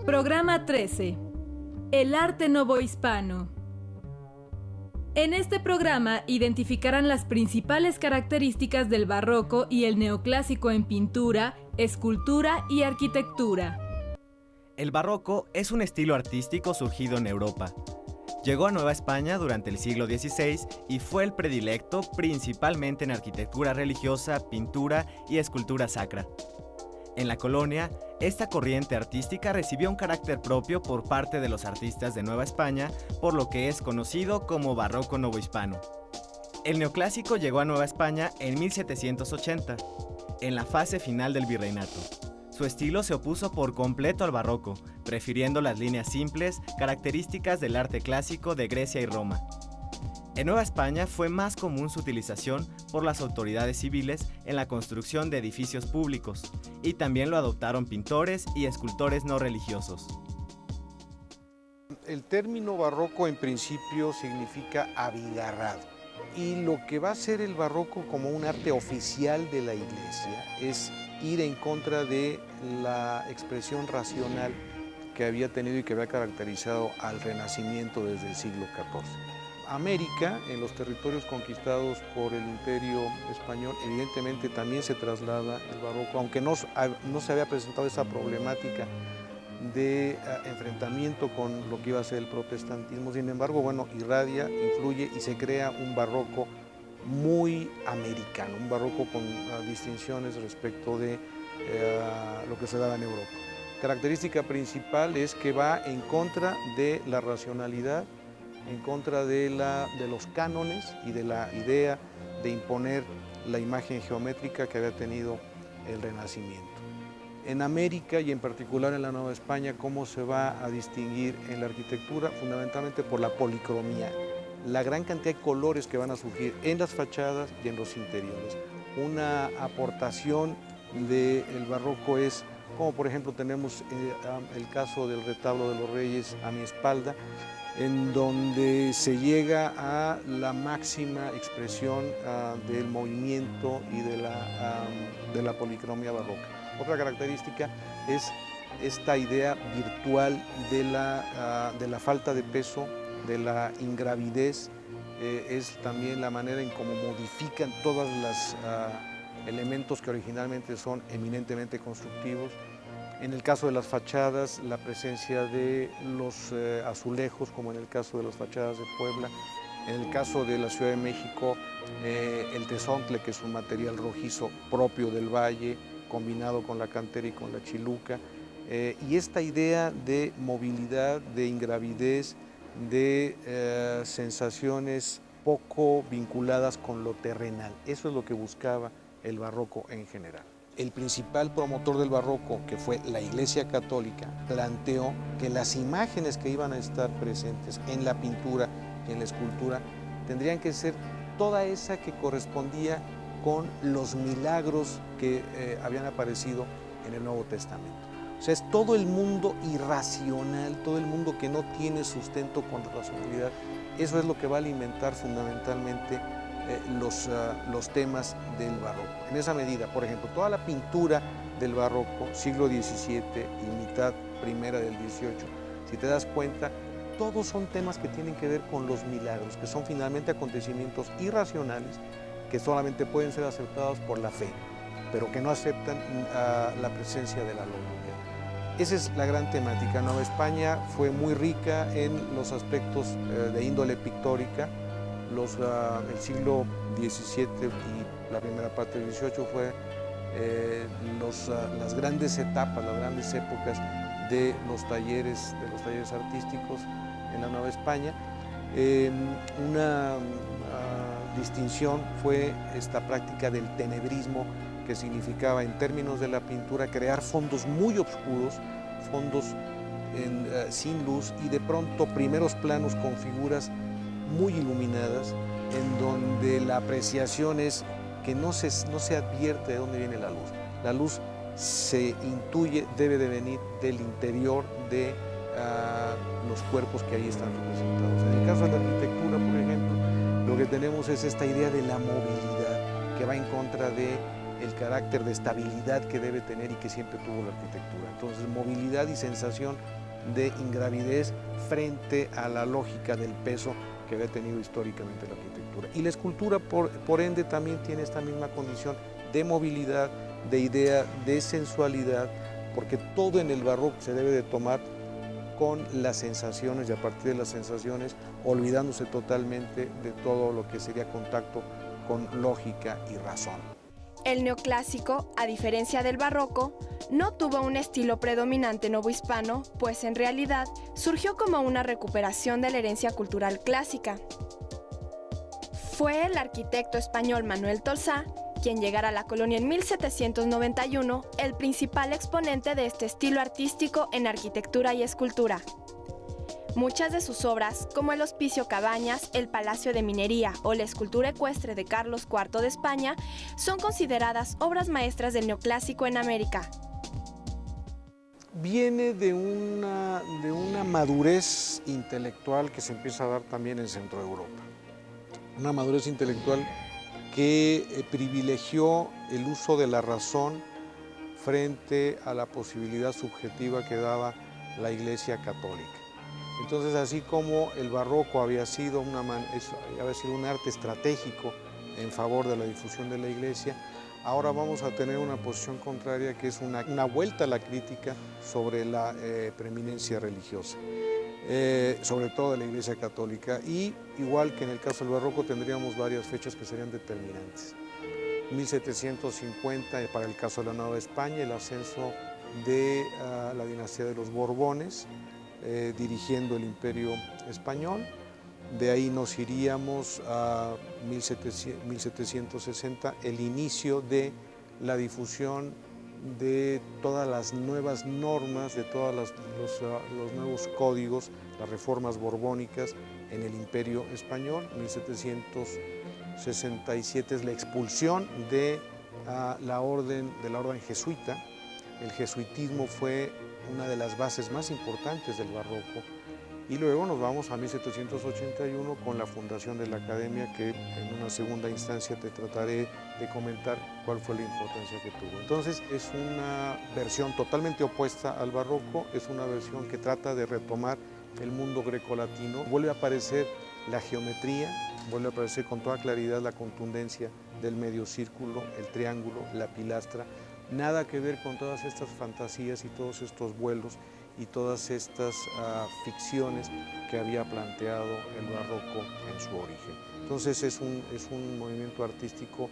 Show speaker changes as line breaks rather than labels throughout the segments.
Programa 13. El arte novohispano. En este programa identificarán las principales características del barroco y el neoclásico en pintura, escultura y arquitectura.
El barroco es un estilo artístico surgido en Europa. Llegó a Nueva España durante el siglo XVI y fue el predilecto principalmente en arquitectura religiosa, pintura y escultura sacra. En la colonia, esta corriente artística recibió un carácter propio por parte de los artistas de Nueva España, por lo que es conocido como barroco novohispano. El neoclásico llegó a Nueva España en 1780, en la fase final del virreinato. Su estilo se opuso por completo al barroco, prefiriendo las líneas simples, características del arte clásico de Grecia y Roma. En Nueva España fue más común su utilización por las autoridades civiles en la construcción de edificios públicos, y también lo adoptaron pintores y escultores no religiosos.
El término barroco en principio significa abigarrado, y lo que va a ser el barroco como un arte oficial de la Iglesia es ir en contra de la expresión racional que había tenido y que había caracterizado al Renacimiento desde el siglo XIV. América, en los territorios conquistados por el Imperio Español, evidentemente también se traslada el barroco, aunque no se había presentado esa problemática de enfrentamiento con lo que iba a ser el protestantismo. Sin embargo, bueno, irradia, influye y se crea un barroco muy americano, un barroco con distinciones respecto de lo que se daba en Europa. Característica principal es que va en contra de la racionalidad, en contra de los cánones y de la idea de imponer la imagen geométrica que había tenido el Renacimiento. En América y en particular en la Nueva España, ¿cómo se va a distinguir en la arquitectura? Fundamentalmente por la policromía, la gran cantidad de colores que van a surgir en las fachadas y en los interiores. Una aportación del barroco es, como por ejemplo tenemos el caso del retablo de los Reyes a mi espalda, en donde se llega a la máxima expresión del movimiento y de la policromía barroca. Otra característica es esta idea virtual de la falta de peso, de la ingravidez, es también la manera en cómo modifican todos los elementos que originalmente son eminentemente constructivos. En el caso de las fachadas, la presencia de los azulejos, como en el caso de las fachadas de Puebla. En el caso de la Ciudad de México, el tezontle, que es un material rojizo propio del valle, combinado con la cantera y con la chiluca. Y esta idea de movilidad, de ingravidez, de sensaciones poco vinculadas con lo terrenal. Eso es lo que buscaba el barroco en general. El principal promotor del barroco, que fue la Iglesia Católica, planteó que las imágenes que iban a estar presentes en la pintura y en la escultura tendrían que ser toda esa que correspondía con los milagros que habían aparecido en el Nuevo Testamento. O sea, es todo el mundo irracional, todo el mundo que no tiene sustento con la racionalidad. Eso es lo que va a alimentar fundamentalmente los temas del barroco. En esa medida, por ejemplo, toda la pintura del barroco, siglo XVII y mitad primera del XVIII, si te das cuenta, todos son temas que tienen que ver con los milagros, que son finalmente acontecimientos irracionales que solamente pueden ser aceptados por la fe, pero que no aceptan la presencia de la lógica. Esa es la gran temática. Nueva España fue muy rica en los aspectos de índole pictórica. El siglo XVII y la primera parte del XVIII fue las grandes etapas, las grandes épocas de los talleres artísticos en la Nueva España. Una distinción fue esta práctica del tenebrismo, que significaba en términos de la pintura crear fondos muy oscuros, fondos sin luz, y de pronto primeros planos con figuras muy iluminadas, en donde la apreciación es que no se advierte de dónde viene la luz. La luz se intuye, debe de venir del interior de los cuerpos que ahí están representados. En el caso de la arquitectura, por ejemplo, lo que tenemos es esta idea de la movilidad, que va en contra de el carácter de estabilidad que debe tener y que siempre tuvo la arquitectura. Entonces, movilidad y sensación de ingravidez frente a la lógica del peso que había tenido históricamente la arquitectura. Y la escultura, por ende, también tiene esta misma condición de movilidad, de idea de sensualidad, porque todo en el barroco se debe de tomar con las sensaciones, y a partir de las sensaciones, olvidándose totalmente de todo lo que sería contacto con lógica y razón.
El neoclásico, a diferencia del barroco, no tuvo un estilo predominante novohispano, pues en realidad surgió como una recuperación de la herencia cultural clásica. Fue el arquitecto español Manuel Tolsá quien llegara a la colonia en 1791, el principal exponente de este estilo artístico en arquitectura y escultura. Muchas de sus obras, como el Hospicio Cabañas, el Palacio de Minería o la escultura ecuestre de Carlos IV de España, son consideradas obras maestras del neoclásico en América.
Viene de una madurez intelectual que se empieza a dar también en Centro Europa. Una madurez intelectual que privilegió el uso de la razón frente a la posibilidad subjetiva que daba la Iglesia Católica. Entonces, así como el barroco había sido un arte estratégico en favor de la difusión de la Iglesia, ahora vamos a tener una posición contraria, que es una vuelta a la crítica sobre la preeminencia religiosa, sobre todo de la Iglesia Católica. Y igual que en el caso del barroco, tendríamos varias fechas que serían determinantes. 1750 para el caso de la Nueva España, el ascenso de la dinastía de los Borbones, dirigiendo el Imperio Español. De ahí nos iríamos a 1760, el inicio de la difusión de todas las nuevas normas, de todos los nuevos códigos, las reformas borbónicas en el Imperio Español. 1767 es la expulsión de la orden jesuita. El jesuitismo fue una de las bases más importantes del barroco. Y luego nos vamos a 1781 con la fundación de la Academia, que en una segunda instancia te trataré de comentar cuál fue la importancia que tuvo. Entonces, es una versión totalmente opuesta al barroco, es una versión que trata de retomar el mundo grecolatino. Vuelve a aparecer la geometría, vuelve a aparecer con toda claridad la contundencia del medio círculo, el triángulo, la pilastra. Nada que ver con todas estas fantasías y todos estos vuelos y todas estas ficciones que había planteado el barroco en su origen. Entonces es un movimiento artístico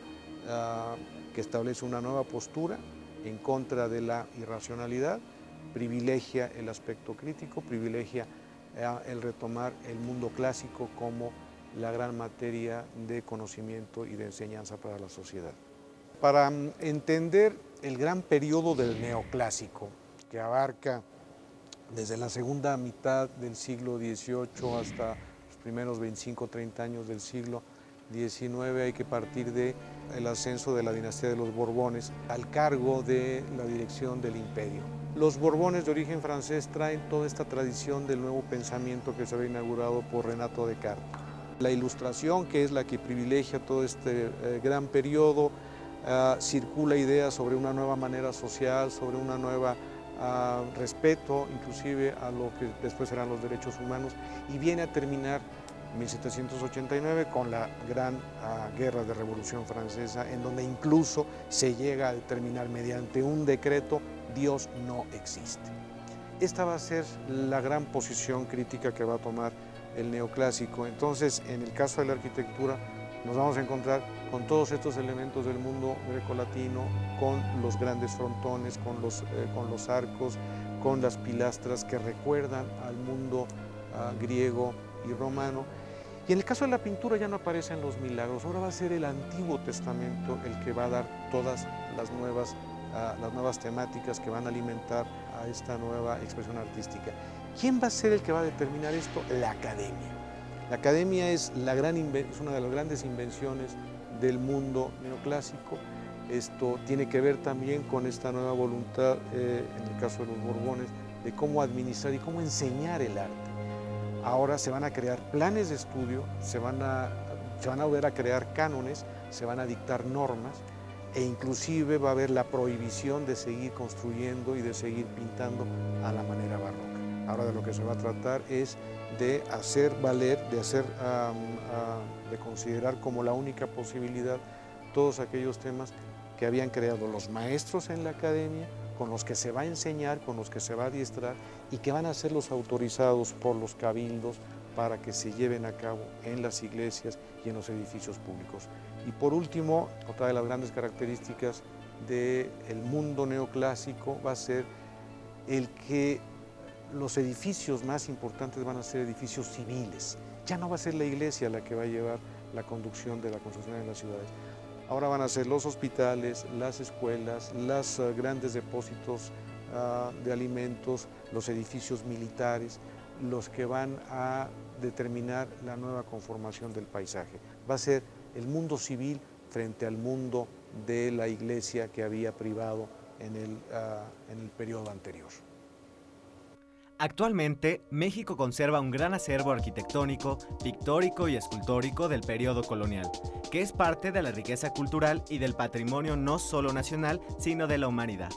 que establece una nueva postura en contra de la irracionalidad, privilegia el aspecto crítico, privilegia el retomar el mundo clásico como la gran materia de conocimiento y de enseñanza para la sociedad. Para entender el gran periodo del neoclásico, que abarca desde la segunda mitad del siglo XVIII hasta los primeros 25 o 30 años del siglo XIX, hay que partir del ascenso de la dinastía de los Borbones al cargo de la dirección del imperio. Los Borbones, de origen francés, traen toda esta tradición del nuevo pensamiento que se había inaugurado por Renato Descartes. La Ilustración, que es la que privilegia todo este gran periodo, circula ideas sobre una nueva manera social, sobre una nueva respeto inclusive a lo que después serán los derechos humanos, y viene a terminar en 1789 con la gran guerra de Revolución Francesa, en donde incluso se llega a determinar mediante un decreto: Dios no existe. Esta va a ser la gran posición crítica que va a tomar el neoclásico. Entonces, en el caso de la arquitectura, nos vamos a encontrar con todos estos elementos del mundo grecolatino, con los grandes frontones, con los arcos, con las pilastras que recuerdan al mundo griego y romano. Y en el caso de la pintura ya no aparecen los milagros, ahora va a ser el Antiguo Testamento el que va a dar todas las nuevas temáticas que van a alimentar a esta nueva expresión artística. ¿Quién va a ser el que va a determinar esto? La academia. La academia es una de las grandes invenciones del mundo neoclásico. Esto tiene que ver también con esta nueva voluntad, en el caso de los Borbones, de cómo administrar y cómo enseñar el arte. Ahora se van a crear planes de estudio, se van a volver a crear cánones, se van a dictar normas e inclusive va a haber la prohibición de seguir construyendo y de seguir pintando a la manera barroca. Ahora de lo que se va a tratar es de hacer valer, de considerar como la única posibilidad todos aquellos temas que habían creado los maestros en la academia, con los que se va a enseñar, con los que se va a adiestrar y que van a ser los autorizados por los cabildos para que se lleven a cabo en las iglesias y en los edificios públicos. Y por último, otra de las grandes características del mundo neoclásico va a ser el que los edificios más importantes van a ser edificios civiles. Ya no va a ser la iglesia la que va a llevar la conducción de la construcción en las ciudades. Ahora van a ser los hospitales, las escuelas, los grandes depósitos de alimentos, los edificios militares, los que van a determinar la nueva conformación del paisaje. Va a ser el mundo civil frente al mundo de la iglesia que había privado en el periodo anterior.
Actualmente, México conserva un gran acervo arquitectónico, pictórico y escultórico del periodo colonial, que es parte de la riqueza cultural y del patrimonio no solo nacional, sino de la humanidad.